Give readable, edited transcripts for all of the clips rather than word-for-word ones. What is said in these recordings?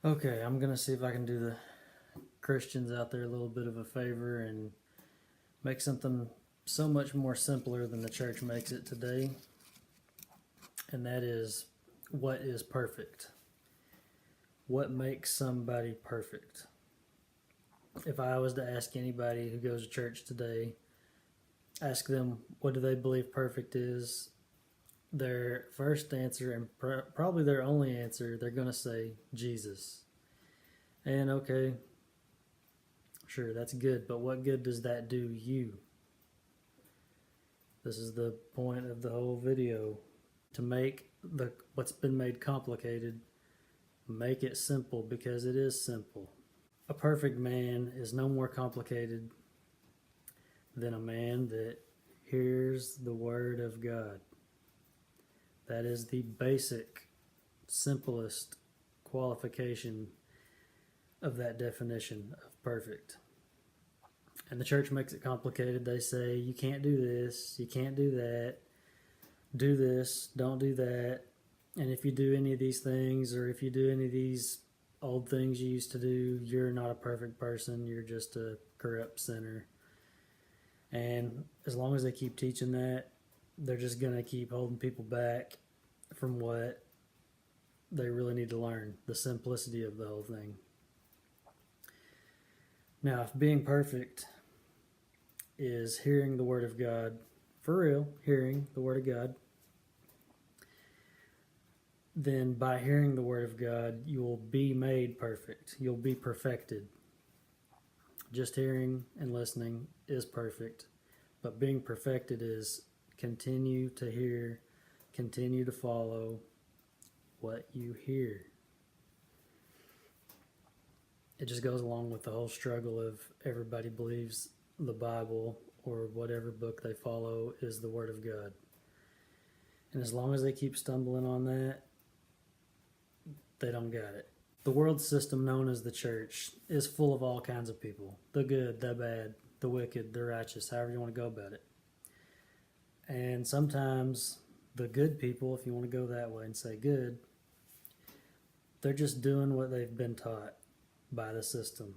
Okay, I'm going to see if I can do the Christians out there a little bit of a favor and make something so much more simpler than the church makes it today. And that is, what is perfect? What makes somebody perfect? If I was to ask anybody who goes to church today, ask them what do they believe perfect is, their first answer and probably their only answer, they're going to say Jesus. And okay, sure, that's good, but what good does that do you? This is the point of the whole video. To make what's been made complicated, make it simple, because it is simple. A perfect man is no more complicated than a man that hears the word of God. That is the basic, simplest qualification of that definition of perfect. And the church makes it complicated. They say, you can't do this, you can't do that, do this, don't do that. And if you do any of these things, or if you do any of these old things you used to do, you're not a perfect person, you're just a corrupt sinner. And as long as they keep teaching that, they're just going to keep holding people back from what they really need to learn, the simplicity of the whole thing. Now, if being perfect is hearing the Word of God, for real, hearing the Word of God, then by hearing the Word of God, you will be made perfect. You'll be perfected. Just hearing and listening is perfect, but being perfected is continue to hear, continue to follow what you hear. It just goes along with the whole struggle of everybody believes the Bible or whatever book they follow is the Word of God. And as long as they keep stumbling on that, they don't got it. The world system known as the church is full of all kinds of people. The good, the bad, the wicked, the righteous, however you want to go about it. And sometimes the good people, if you want to go that way and say good, they're just doing what they've been taught by the system,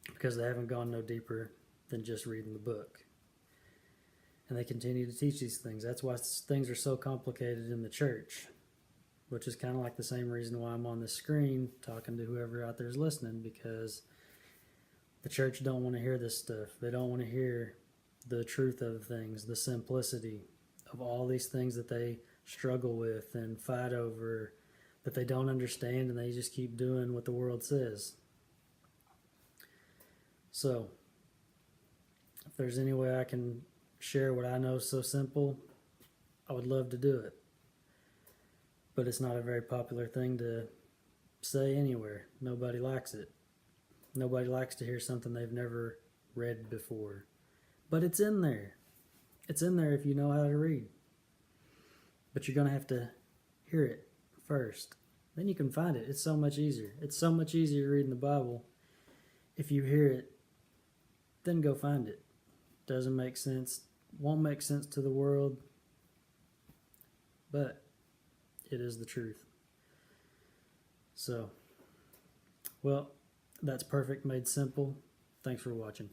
because they haven't gone no deeper than just reading the book. And they continue to teach these things. That's why things are so complicated in the church, which is kind of like the same reason why I'm on this screen talking to whoever out there is listening, because the church don't want to hear this stuff. They don't want to hear the truth of things, the simplicity of all these things that they struggle with and fight over, that they don't understand, and they just keep doing what the world says. So, if there's any way I can share what I know is so simple, I would love to do it. But it's not a very popular thing to say anywhere. Nobody likes it. Nobody likes to hear something they've never read before. But it's in there. It's in there if you know how to read. But you're going to have to hear it first. Then you can find it. It's so much easier. It's so much easier reading the Bible. If you hear it, then go find it. Doesn't make sense. Won't make sense to the world. But it is the truth. So, well, that's perfect made simple. Thanks for watching.